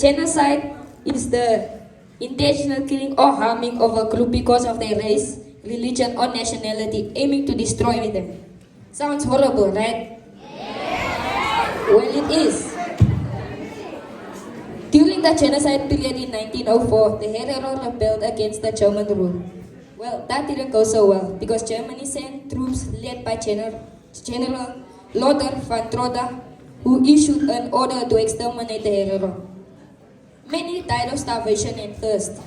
Genocide is the intentional killing or harming of a group because of their race, religion, or nationality, aiming to destroy them. Sounds horrible, right? Well, it is. During the genocide period in 1904, the Herero rebelled against the German rule. Well, that didn't go so well because Germany sent troops led by General Lothar von Trotha, who issued an order to exterminate the Herero. Many died of starvation and thirst.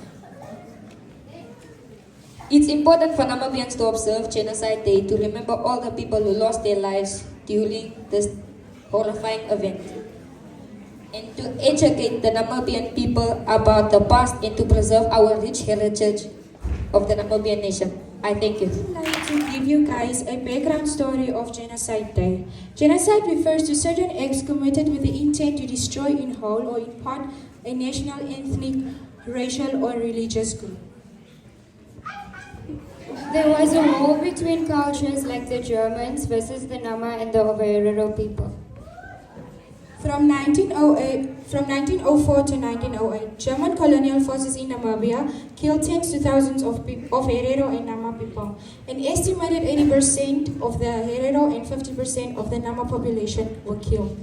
It's important for Namibians to observe Genocide Day to remember all the people who lost their lives during this horrifying event, and to educate the Namibian people about the past and to preserve our rich heritage of the Namibian nation. I thank you. I'd like to give you guys a background story of Genocide Day. Genocide refers to certain acts committed with the intent to destroy in whole or in part a national, ethnic, racial, or religious group. There was a war between cultures like the Germans versus the Nama and the Herero people. From 1904 to 1908, German colonial forces in Namibia killed tens to thousands of Herero and Nama people. An estimated 80% of the Herero and 50% of the Nama population were killed.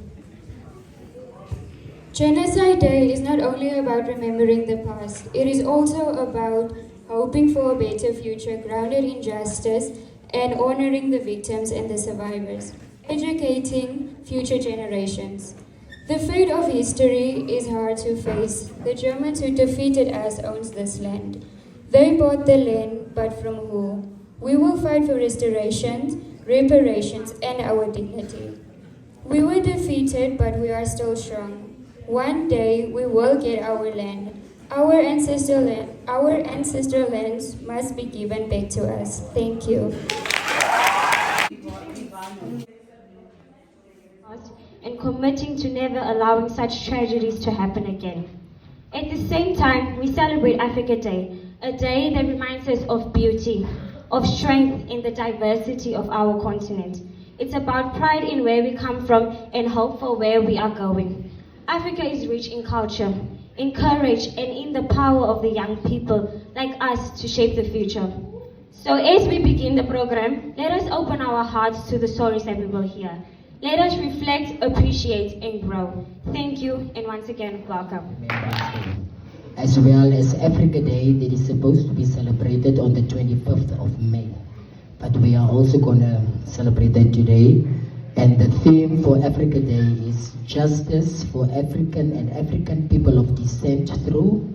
Genocide Day is not only about remembering the past, it is also about hoping for a better future grounded in justice and honoring the victims and the survivors, educating future generations. The fate of history is hard to face. The Germans who defeated us owns this land. They bought the land, but from who? We will fight for restoration, reparations, and our dignity. We were defeated, but we are still strong. One day we will get our land. Our ancestral lands must be given back to us. Thank you. And committing to never allowing such tragedies to happen again. At the same time, we celebrate Africa Day, a day that reminds us of beauty, of strength in the diversity of our continent. It's about pride in where we come from and hope for where we are going. Africa is rich in culture, in courage, and in the power of the young people like us to shape the future. So as we begin the program, let us open our hearts to the stories that we will hear. Let us reflect, appreciate, and grow. Thank you, and once again, welcome. As well as Africa Day that is supposed to be celebrated on the 25th of May. But we are also going to celebrate that today. And the theme for Africa Day is justice for African and African people of descent through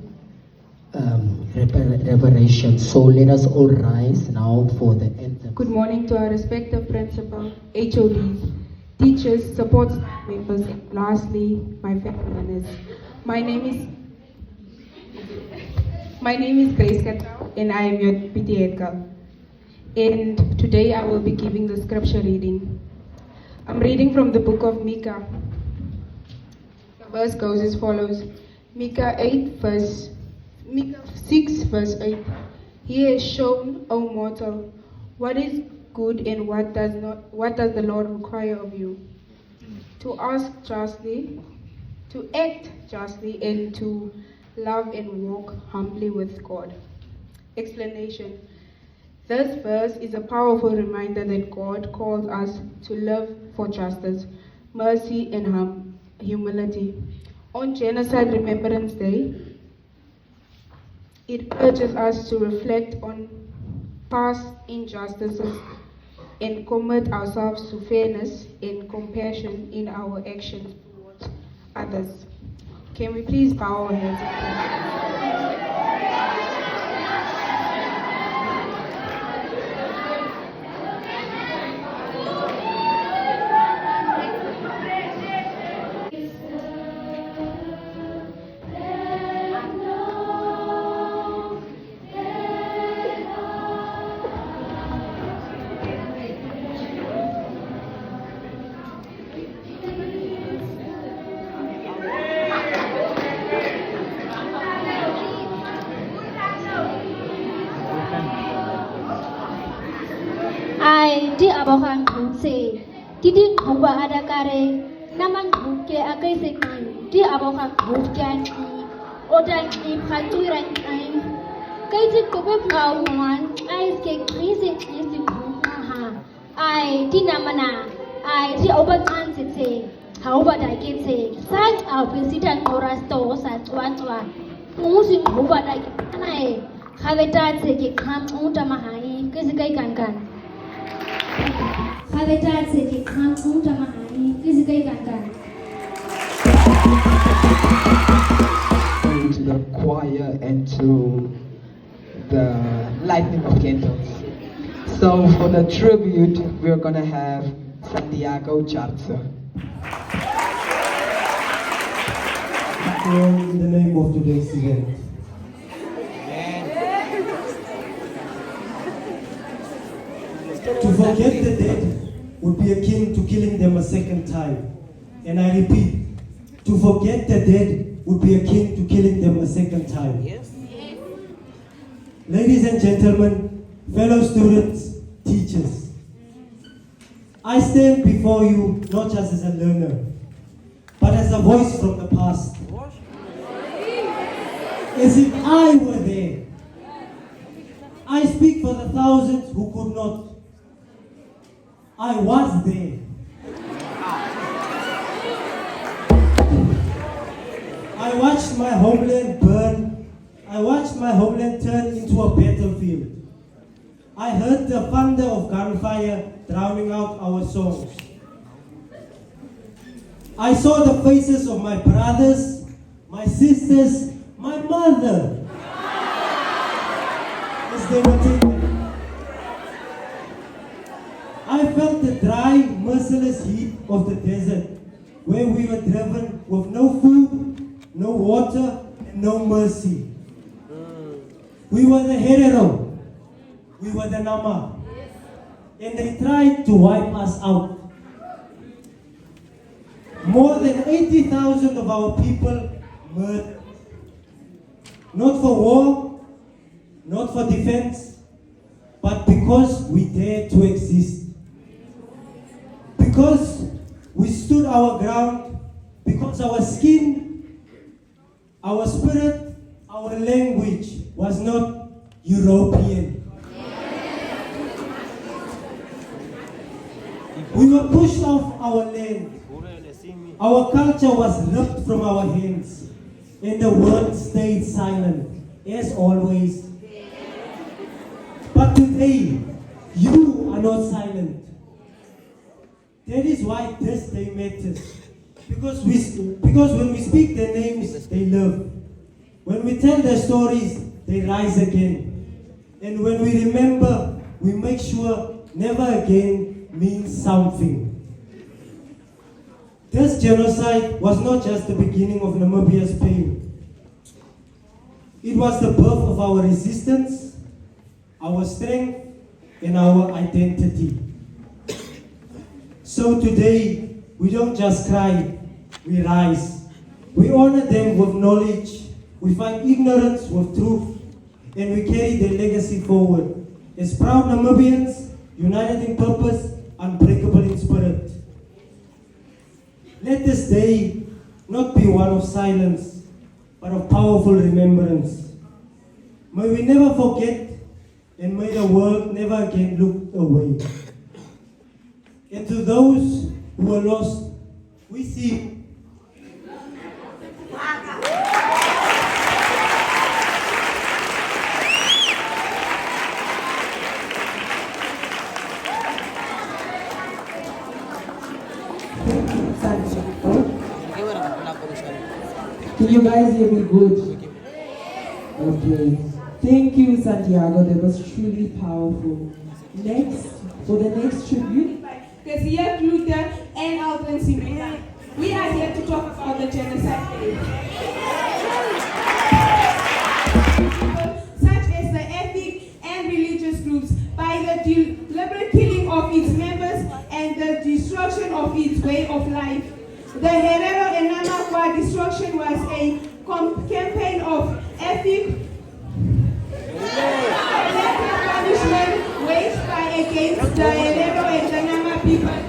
reparation. So let us all rise now for the anthem. Good morning to our respective principal, HODs, teachers, support members, and lastly, my family members. My name is Grace Katau, and I am your PT head girl. And today I will be giving the scripture reading. I'm reading from the book of Micah. The verse goes as follows. Micah 6 verse 8. He has shown, O mortal, what is good and what does the Lord require of you? To ask justly, to act justly, and to love and walk humbly with God. Explanation. This verse is a powerful reminder that God calls us to live for justice, mercy, and humility. On Genocide Remembrance Day, it urges us to reflect on past injustices and commit ourselves to fairness and compassion in our actions towards others. Can we please bow our heads? Di abogang khutse, di ngwa adakare, naman buke akay sekin, Di aboka bukyan odan ni paturan ay kay ti ko be kawan ay ke krisis ha ay ti namana ay ti obat antite how about I get say such a visitor orasto sa twa musin huba da anai khabeta se ke kham unta mahai kisikai kan khabeta se ke kham unta mahai kisikai kan to the choir and to the lighting of candles. So for the tribute, we're gonna have Santiago chapter. In the name of today's event. To forget the dead would be akin to killing them a second time. And I repeat, to forget the dead would be akin to killing them a second time. Yes. Ladies and gentlemen, fellow students, teachers, I stand before you not just as a learner, but as a voice from the past. As if I were there. I speak for the thousands who could not. I was there. I watched my homeland burn. I watched my homeland turn into a battlefield. I heard the thunder of gunfire drowning out our songs. I saw the faces of my brothers, my sisters, my mother as they were taken. I felt the dry, merciless heat of the desert where we were driven with no food, no water, and no mercy. We were the Herero, we were the Nama, and they tried to wipe us out. More than 80,000 of our people murdered. Not for war, not for defense, but because we dared to exist. Because we stood our ground, because our skin, our spirit, our language was not European. We were pushed off our land. Our culture was ripped from our hands, and the world stayed silent, as always. But today, you are not silent. That is why this day matters. Because when we speak their names, they live. When we tell their stories, they rise again. And when we remember, we make sure never again means something. This genocide was not just the beginning of Namibia's pain. It was the birth of our resistance, our strength, and our identity. So today, we don't just cry, we rise. We honor them with knowledge, we fight ignorance with truth, and we carry their legacy forward. As proud Namibians, united in purpose, unbreakable in spirit. Let this day not be one of silence, but of powerful remembrance. May we never forget, and may the world never again look away. And to those who are lost, we see Can you guys hear me good? Okay. Thank you, Santiago. That was truly powerful. Next, for the next tribute. Kezia Luther and Alton Simena. We are here to talk about the genocide day. Such as the ethnic and religious groups by the deliberate killing of its members and the destruction of its way of life. The Herero and Nama destruction was a campaign of ethnic punishment waged by against the Herero and the Nama people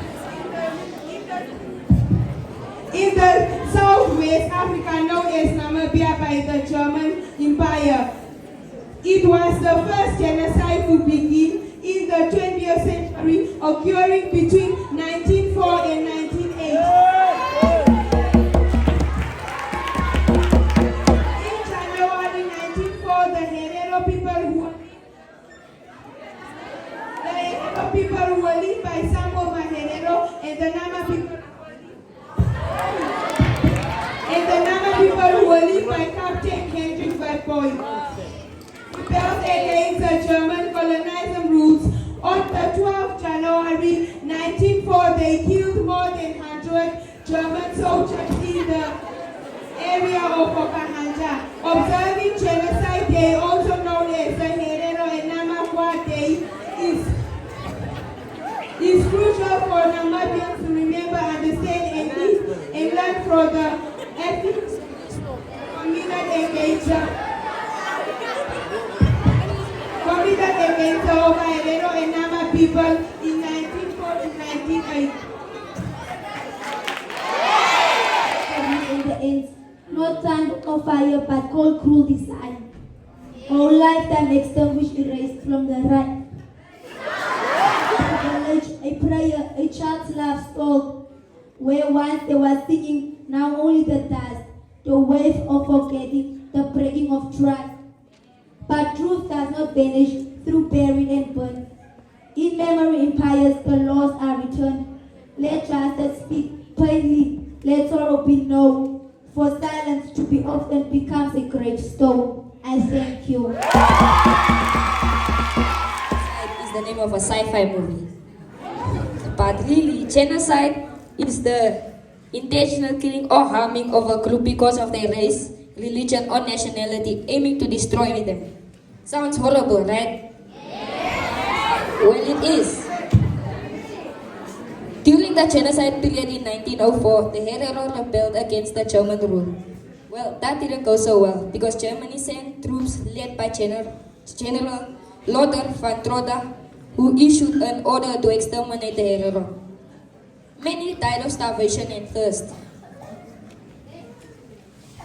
in the southwest by the German Empire. It was the first genocide to begin in the 20th century, occurring between 1904 and 1908. In January 1904, the Herero people who were led by Samboma Herero and the Nama people who were led by Captain Hendrik Verboy rebelled against the German colonialism rules. On the 12th January 1904, they killed more than 100 German soldiers in the area of Okahanja. Observing Genocide Day, also known as the Herero and Nama Day, is crucial for Namibians to remember, understand, and live and learn from the ethnic community against the Herero and Nama people in 1904 to 1908. In the end, no time or fire, but cold, cruel design. Whole lifetime extinguished, erased from the right. A prayer, a child's love stole, where once they were singing, now only the dust, the wave of forgetting, the breaking of trust. But truth does not vanish through buried and burned. In memory empires, the laws are returned. Let justice speak plainly, let sorrow be known, for silence to be often becomes a gravestone. I thank you. Genocide is the name of a sci-fi movie. But really, genocide is the intentional killing or harming of a group because of their race, religion, or nationality, aiming to destroy them. Sounds horrible, right? Well, it is. During the genocide period in 1904, the Herero rebelled against the German rule. Well, that didn't go so well because Germany sent troops led by General Lothar von Trotha, who issued an order to exterminate the Herero. Many died of starvation and thirst.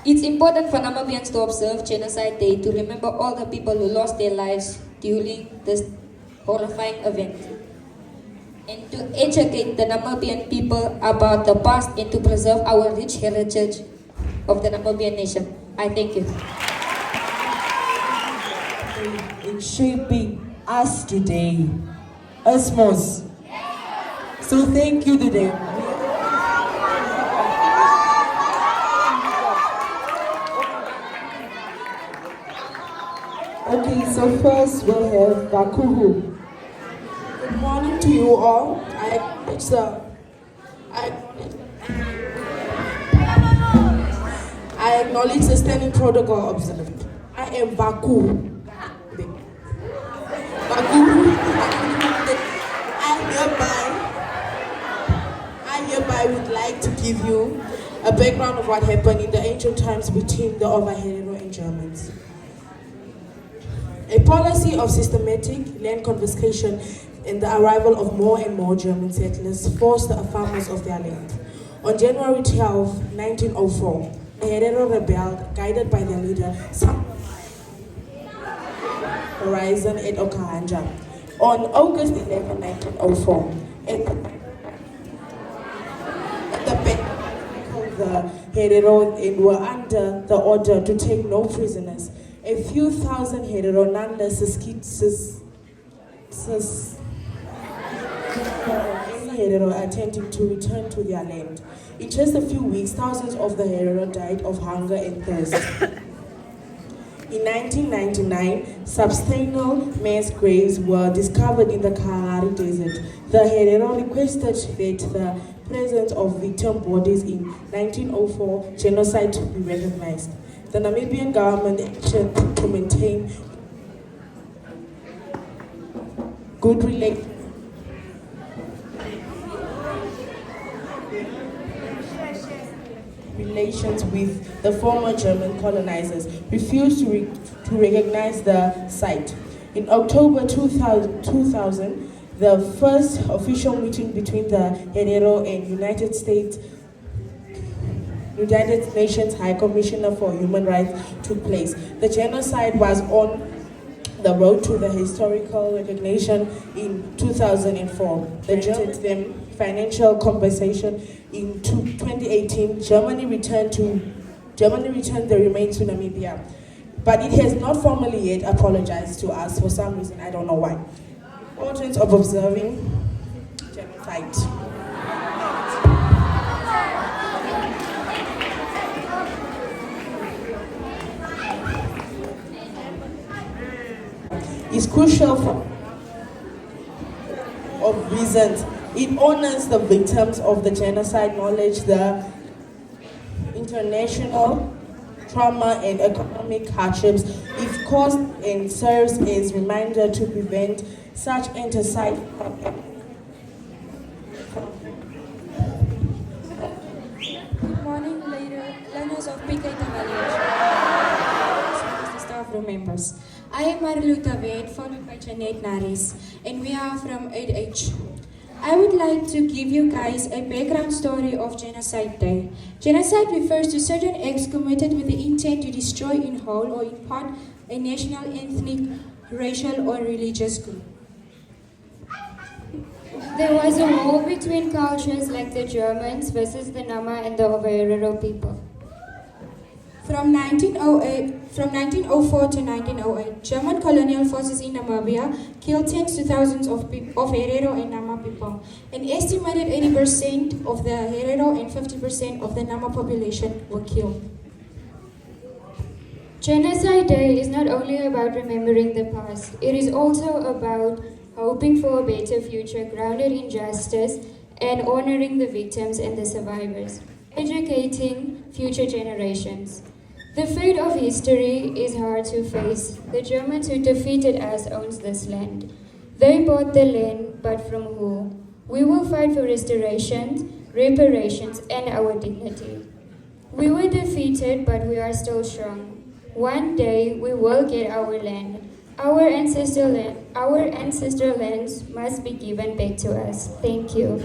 It's important for Namibians to observe Genocide Day to remember all the people who lost their lives during this horrifying event, and to educate the Namibian people about the past and to preserve our rich heritage of the Namibian nation. I thank you. In shaping us today, Osmos. So thank you today. Okay, so first we'll have Bakuhu. Good morning to you all. I acknowledge the standing protocol observed. I am Baku. I hereby would like to give you a background of what happened in the ancient times between the Herero and Germans. A policy of systematic land confiscation and the arrival of more and more German settlers forced the farmers of their land. On January 12, 1904, the Herero rebelled, guided by their leader, Horizon at Okahanja. On August 11, 1904, the Herero were under the order to take no prisoners. A few thousand Herero, nonetheless, Herero attempting to return to their land. In just a few weeks, thousands of the Herero died of hunger and thirst. In 1999, substantial mass graves were discovered in the Kalahari Desert. The Herero requested that the presence of victim bodies in 1904 genocide be recognized. The Namibian government acted to maintain good relations with the former German colonizers, refused to recognize the site. In October 2000, the first official meeting between the Herero and United States United Nations High Commissioner for Human Rights took place. The genocide was on the road to the historical recognition in 2004. They granted them financial compensation in 2018. Germany returned the remains to Namibia, but it has not formally yet apologized to us for some reason. I don't know why. Importance of observing genocide. Is crucial for of reasons. It honors the victims of the genocide, acknowledge the international trauma and economic hardships if caused, and serves as reminder to prevent such genocide. Good morning, learners of PK Evaluation. The staff remembers. I am Marilu Taved, followed by Janet Naris, and we are from 8H. I would like to give you guys a background story of Genocide Day. Genocide refers to certain acts committed with the intent to destroy in whole or in part a national, ethnic, racial, or religious group. There was a war between cultures like the Germans versus the Nama and the Herero people. From 1904 to 1908, German colonial forces in Namibia killed tens to thousands of Herero and Nama people. An estimated 80% of the Herero and 50% of the Nama population were killed. Genocide Day is not only about remembering the past, it is also about hoping for a better future grounded in justice and honoring the victims and the survivors, educating future generations. The fate of history is hard to face. The Germans who defeated us owns this land. They bought the land, but from who? We will fight for restoration, reparations, and our dignity. We were defeated, but we are still strong. One day we will get our land. Our ancestral lands must be given back to us. Thank you.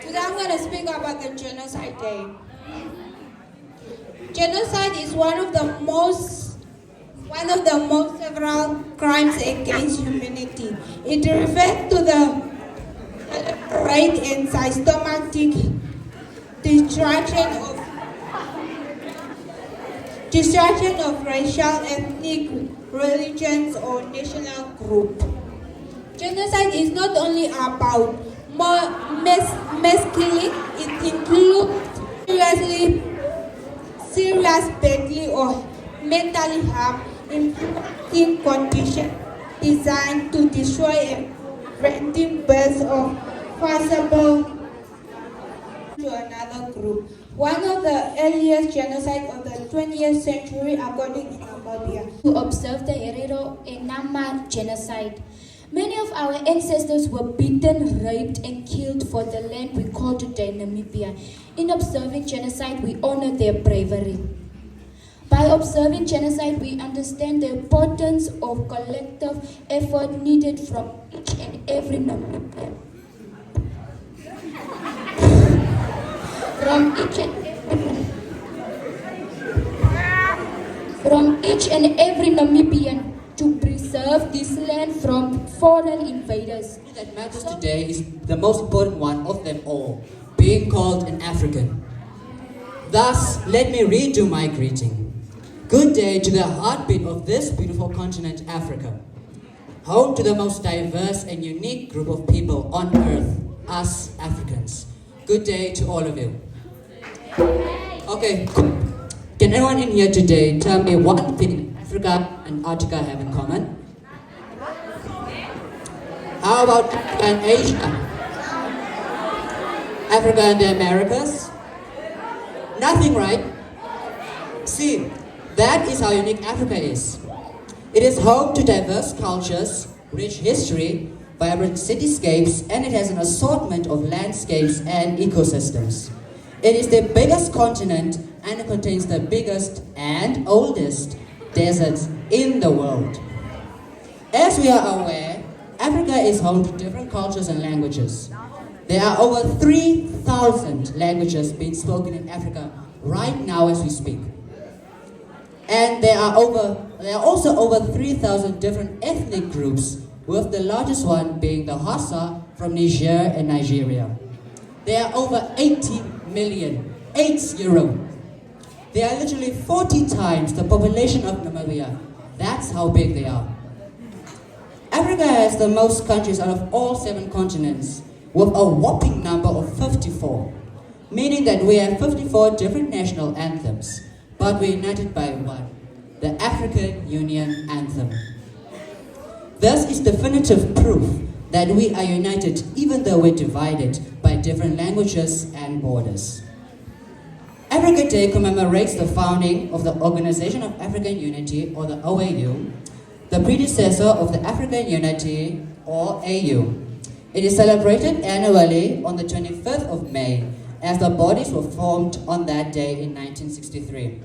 Today I'm going to speak about the Genocide Day. Genocide is one of the most several crimes against humanity. It refers to the deliberate and systematic destruction of racial, ethnic, religions, or national group. Genocide is not only about mass killing, it includes serious bodily or mentally harm, inflicting designed to destroy a random birth of possible to another group. One of the earliest genocides of the 20th century according to Namibia. To observe the Herero and Nama genocide. Many of our ancestors were beaten, raped, and killed for the land we call today Namibia. In observing genocide, we honor their bravery. By observing genocide, we understand the importance of collective effort needed from each and every Namibian. From each and every Namibian to preserve this land from foreign invaders. That matters today is the most important one of them all, being called an African. Thus, let me redo my greeting. Good day to the heartbeat of this beautiful continent, Africa. Home to the most diverse and unique group of people on earth, us Africans. Good day to all of you. Okay, can anyone in here today tell me one thing Africa and Antarctica have in common? How about Africa and Asia? Africa and the Americas? Nothing, right? See, that is how unique Africa is. It is home to diverse cultures, rich history, vibrant cityscapes, and it has an assortment of landscapes and ecosystems. It is the biggest continent and it contains the biggest and oldest deserts in the world. As we are aware, Africa is home to different cultures and languages. There are over 3,000 languages being spoken in Africa right now as we speak. And there are also over 3,000 different ethnic groups, with the largest one being the Hausa from Niger and Nigeria. There are over 80 million, 80. They are literally 40 times the population of Namibia. That's how big they are. Africa has the most countries out of all 7 continents, with a whopping number of 54, meaning that we have 54 different national anthems, but we're united by one, the African Union Anthem. This is definitive proof that we are united even though we're divided by different languages and borders. Africa Day commemorates the founding of the Organization of African Unity, or the OAU, the predecessor of the African Unity, or AU. It is celebrated annually on the 25th of May, as the bodies were formed on that day in 1963.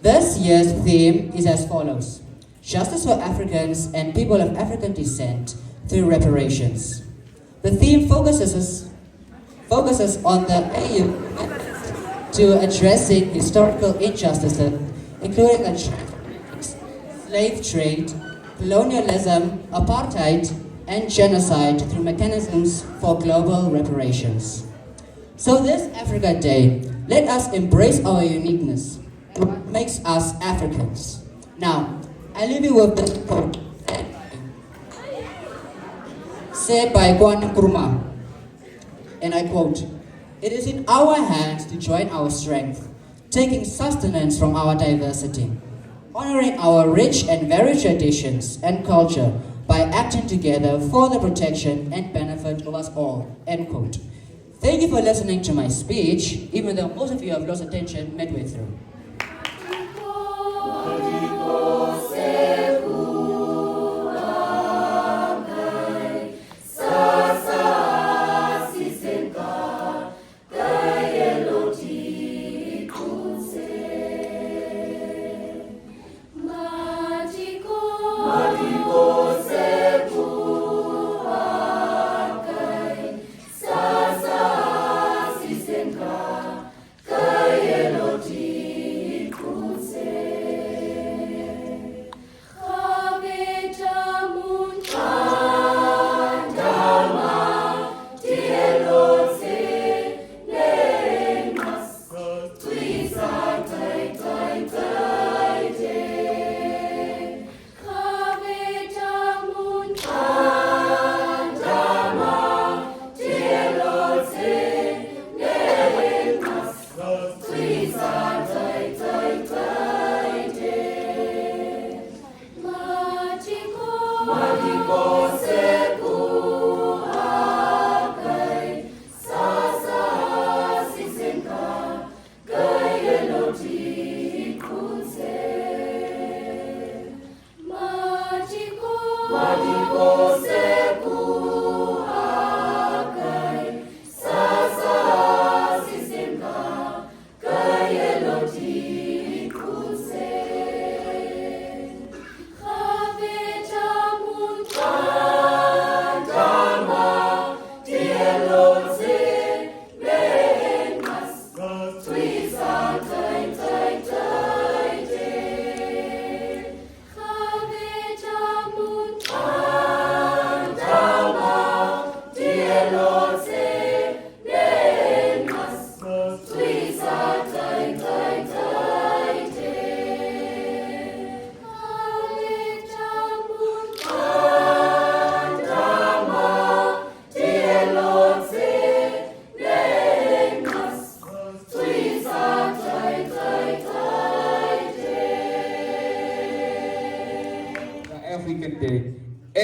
This year's theme is as follows: Justice for Africans and People of African Descent through reparations. The theme focuses on the AU to addressing historical injustices, including the slave trade, colonialism, apartheid, and genocide through mechanisms for global reparations. So this Africa Day, let us embrace our uniqueness, what makes us Africans. Now, I leave you with this quote said by Kwame Nkrumah, and I quote, "It is in our hands to join our strength, taking sustenance from our diversity, honoring our rich and varied traditions and culture by acting together for the protection and benefit of us all," end quote. Thank you for listening to my speech, even though most of you have lost attention midway through. Melody.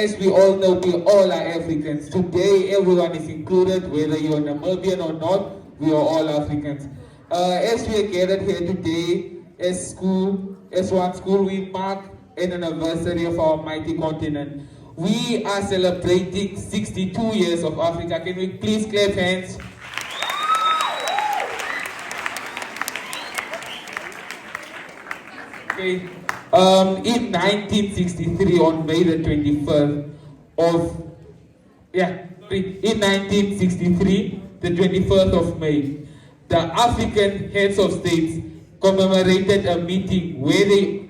as we all know, we all are Africans. Today, everyone is included, whether you're Namibian or not, we are all Africans. As we are gathered here today, as one school, we mark an anniversary of our mighty continent. We are celebrating 62 years of Africa. Can we please clap hands? Okay. In 1963, on May the 21st in 1963, the 21st of May, the African heads of states commemorated a meeting where they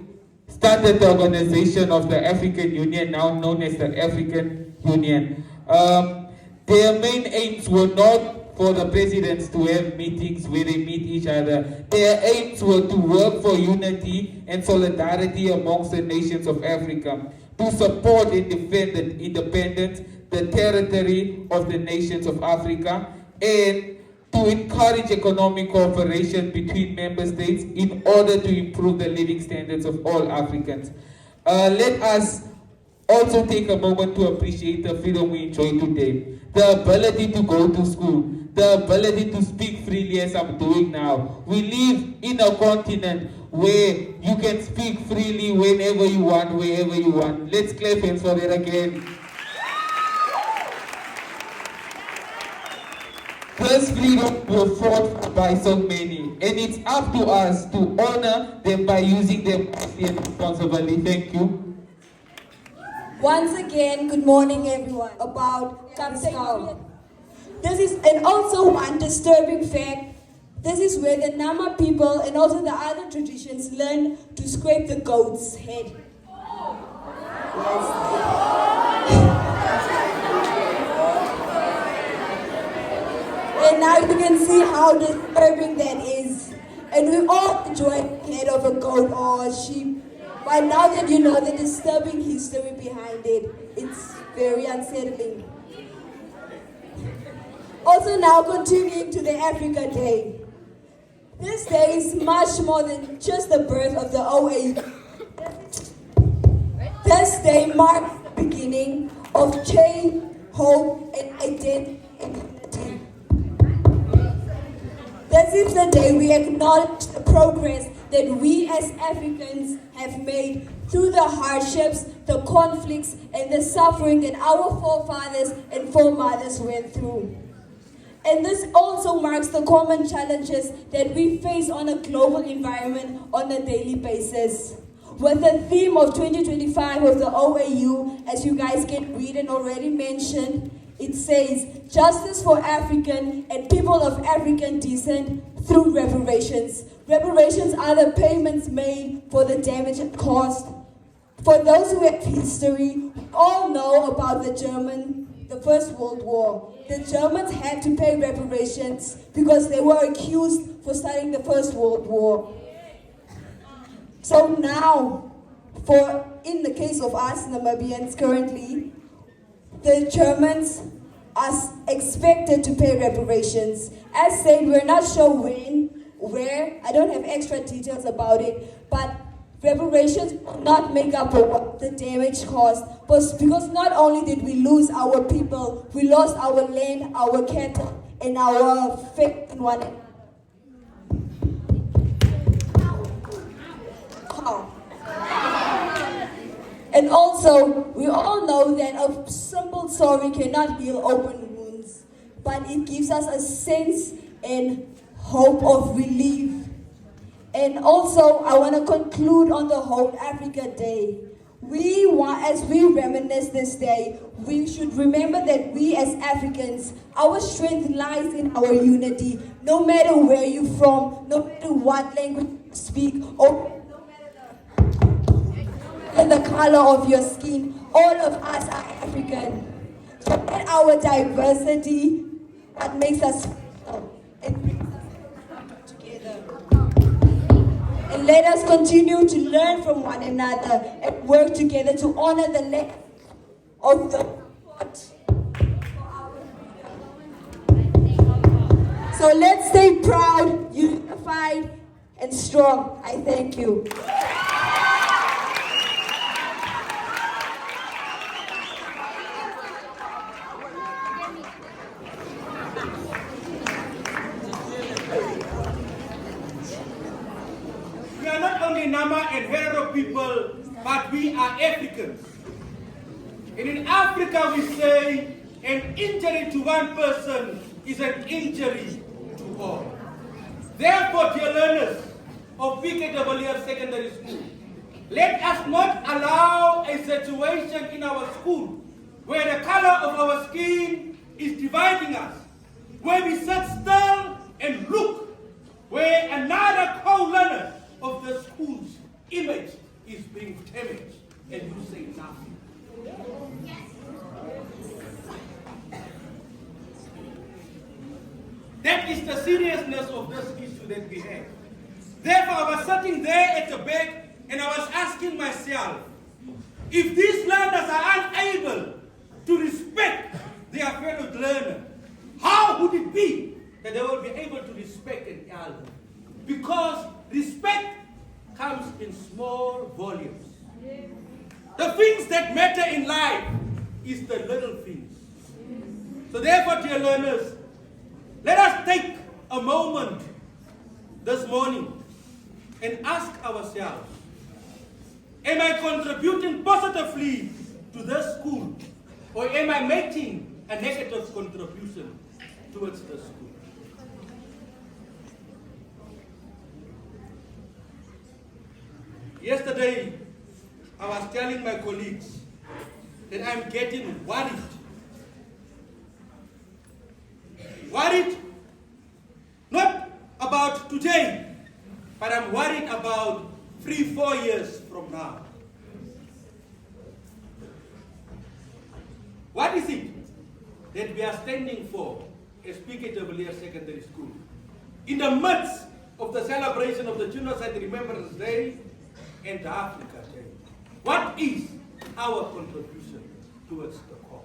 started the organization of the African Union, now known as the African Union. Their main aims were not for the presidents to have meetings where they meet each other. Their aims were to work for unity and solidarity amongst the nations of Africa, to support and defend the independence, the territory of the nations of Africa, and to encourage economic cooperation between member states in order to improve the living standards of all Africans. Let us also take a moment to appreciate the freedom we enjoy today. The ability to go to school, the ability to speak freely as I'm doing now. We live in a continent where you can speak freely whenever you want, wherever you want. Let's clap hands for that again. This freedom was fought by so many, and it's up to us to honor them by using them wisely and responsibly. Thank you. Once again, good morning everyone. About Kamsau. This is, and also one disturbing fact, this is where the Nama people and also the other traditions learn to scrape the goat's head. And now you can see how disturbing that is. And we all enjoy the head of a goat or a sheep. But now that you know the disturbing history behind it, it's very unsettling. Also now continuing to the Africa Day. This day is much more than just the birth of the OAU. This day marks the beginning of change, hope, and identity. This is the day we acknowledge the progress that we as Africans have made through the hardships, the conflicts, and the suffering that our forefathers and foremothers went through. And this also marks the common challenges that we face on a global environment on a daily basis. With the theme of 2025 of the OAU, as you guys can read and already mentioned, it says, justice for African and people of African descent through reparations. Reparations are the payments made for the damage caused. For those who have history, we all know about the First World War. The Germans had to pay reparations because they were accused for starting the First World War. So now, in the case of us Namibians currently, the Germans are expected to pay reparations. As said, we're not sure when, where, I don't have extra details about it, but reparations will not make up for the damage caused. Because not only did we lose our people, we lost our land, our cattle, and our faith in one another. And also, we all know that a simple sorry cannot heal open wounds, but it gives us a sense and hope of relief. And also, I want to conclude on the whole Africa Day. As we reminisce this day, we should remember that we as Africans, our strength lies in our unity. No matter where you're from, no matter what language you speak, or the color of your skin, all of us are African. So let our diversity that makes us special and brings us together. And let us continue to learn from one another and work together to honor the land of the fought. So let's stay proud, unified, and strong. I thank you. and Nama and Herero people, but we are Africans. And in Africa we say an injury to one person is an injury to all. Therefore, dear learners of villiers Secondary School, let us not allow a situation in our school where the color of our skin is dividing us, where we sit still and look, where another co-learner of the school's image is being damaged, and you say nothing. That is the seriousness of this issue that we have. Therefore, I was sitting there at the back and I was asking myself, if these learners are unable to respect their fellow learner, how would it be that they will be able to respect an elder? Because respect comes in small volumes. The things that matter in life is the little things. So therefore, dear learners, let us take a moment this morning and ask ourselves, am I contributing positively to this school, or am I making a negative contribution towards the school? Yesterday, I was telling my colleagues that I'm getting worried. Worried not about today, but I'm worried about 3-4 years from now. What is it that we are standing for as villiers Secondary School? In the midst of the celebration of the Genocide Remembrance Day and the Africa Day, what is our contribution towards the cause?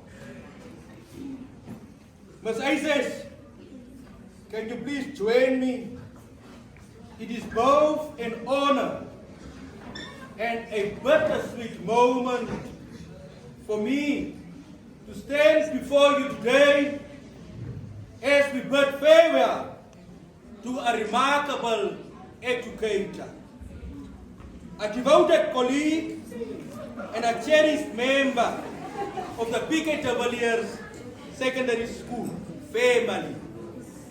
Ms. Isis, can you please join me? It is both an honor and a bittersweet moment for me to stand before you today as we bid farewell to a remarkable educator, a devoted colleague, and a cherished member of the villiers Secondary School family,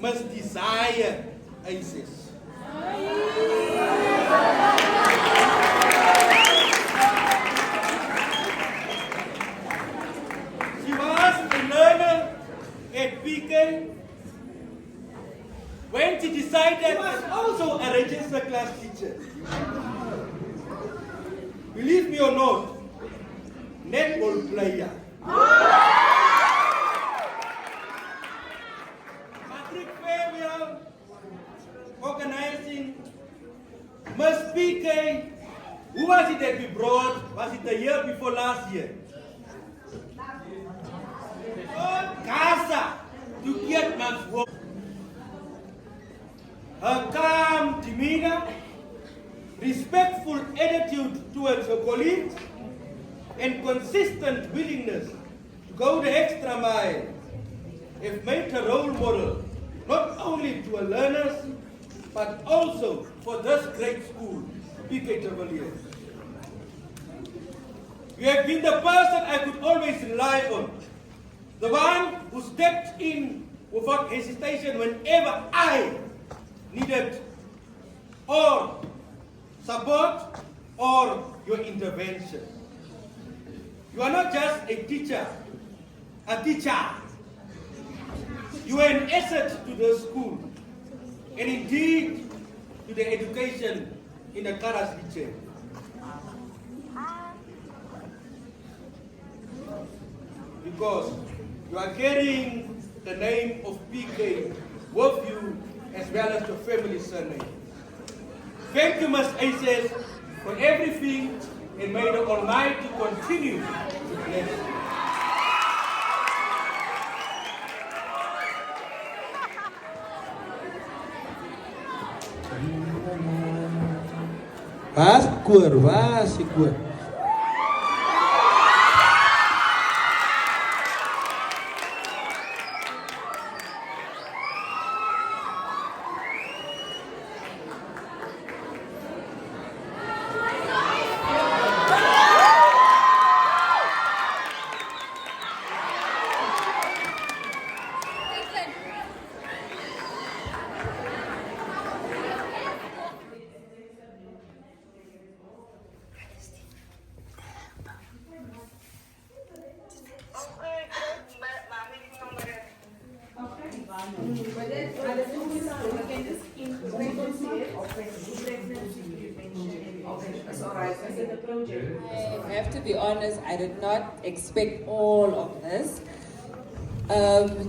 Ms. Desire Isis. She was a learner at PK. When she decided, she was also a registered class teacher. Believe me or not, netball player. Patrick Farewell organizing Miss PK. Who was it that we brought? Was it the year before last year? Casa to get man's work. Her calm demeanor, respectful attitude towards her colleagues, and consistent willingness to go the extra mile have made her role model not only to her learners, but also for this great school, villiers. You have been the person I could always rely on, the one who stepped in without hesitation whenever I needed or support or your intervention. You are not just a teacher. You are an asset to the school, and indeed to the education in the Karas region. Because you are carrying the name of PK with you as well as your family surname. Thank you, Ms. Isis, for everything, and may the Almighty continue to bless you. Vaskur. I have to be honest, I did not expect all of this.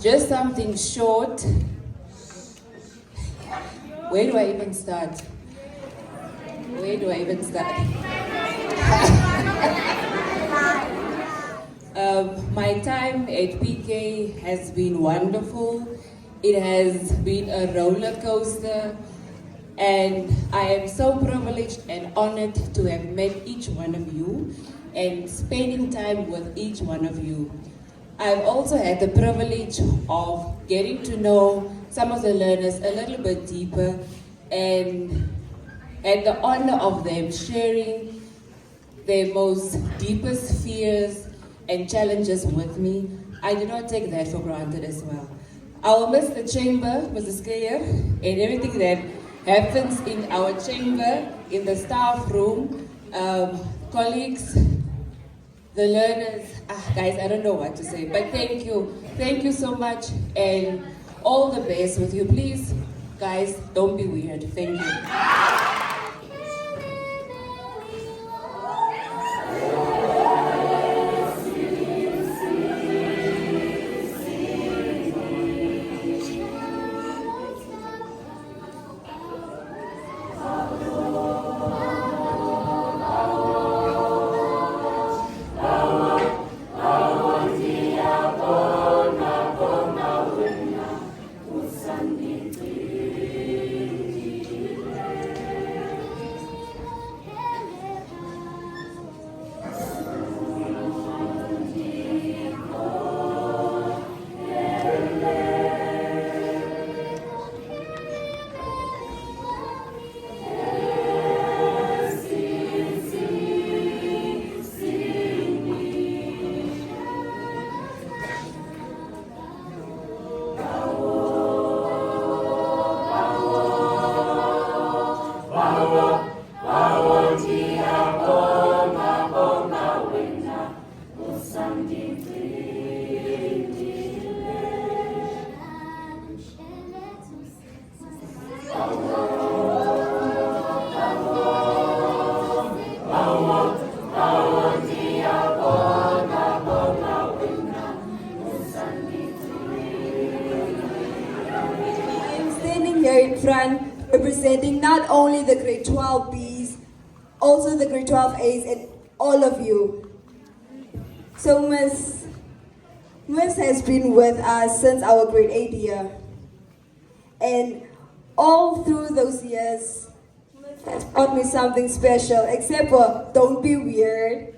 Just something short. Where do I even start? My time at PK has been wonderful. It has been a roller coaster, and I am so privileged and honored to have met each one of you and spending time with each one of you. I've also had the privilege of getting to know some of the learners a little bit deeper and had the honor of them sharing their most deepest fears and challenges with me. I do not take that for granted as well. I will miss the chamber, Mrs. Keir, and everything that happens in our chamber, in the staff room, colleagues, the learners. Guys, I don't know what to say, but thank you. Thank you so much, and all the best with you. Please, guys, don't be weird. Thank you. Representing not only the grade 12Bs, also the grade 12As and all of you. So Miss has been with us since our grade 8 year. And all through those years, Miss has taught me something special, except for don't be weird.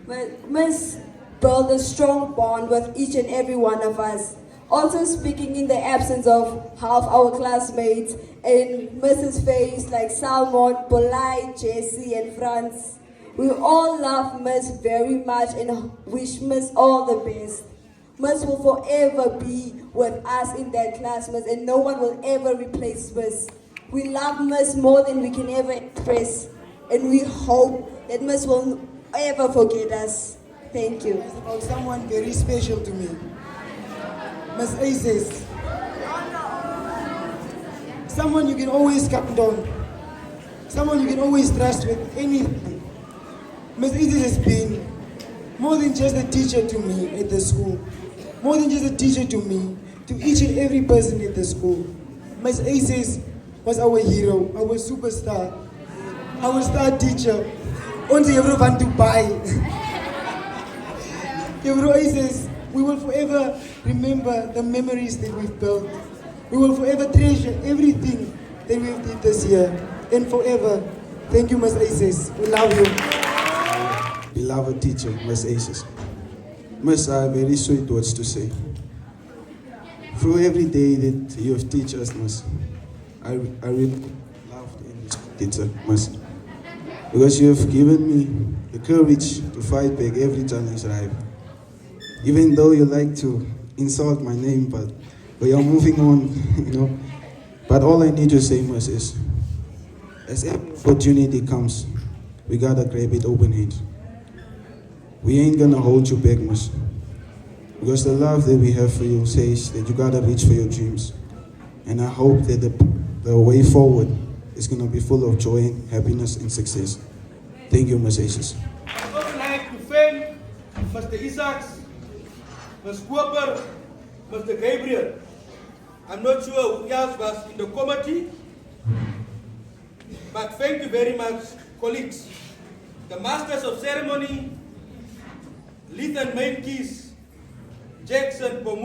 But Miss built a strong bond with each and every one of us. Also speaking in the absence of half our classmates and Mrs. Face like Salmon, Polite, Jesse and Franz. We all love Miss very much and wish Miss all the best. Miss will forever be with us in that class, Miss, and no one will ever replace Miss. We love Miss more than we can ever express, and we hope that Miss will ever forget us. Thank you. It's about someone very special to me. Miss Aces. Someone you can always count on. Someone you can always trust with anything. Miss Aces has been more than just a teacher to me at the school. More than just a teacher to me, to each and every person at the school. Miss Aces was our hero, our superstar, our star teacher. Only everyone to buy. Aces, we will forever remember the memories that we've built. We will forever treasure everything that we've did this year. And forever, thank you, Miss Aces. We love you. Beloved teacher, Miss Aces. Miss, I have very sweet words to say. Through every day that you have taught us, Miss, I really loved English teacher, Miss. Because you have given me the courage to fight back every challenge I have. Even though you like to insult my name, but we are moving on, you know. But all I need to say, Miss, is as every opportunity comes, we gotta grab it open hand. We ain't gonna hold you back, Miss. Because the love that we have for you says that you gotta reach for your dreams. And I hope that the way forward is gonna be full of joy, happiness, and success. Thank you, Ms. Aces. I would like to thank Mr. Isaacs, Ms. Cooper, Mr. Gabriel. I'm not sure who else was in the committee, but thank you very much, colleagues. The Masters of Ceremony, Lethan Mainkies, Jackson Pomu.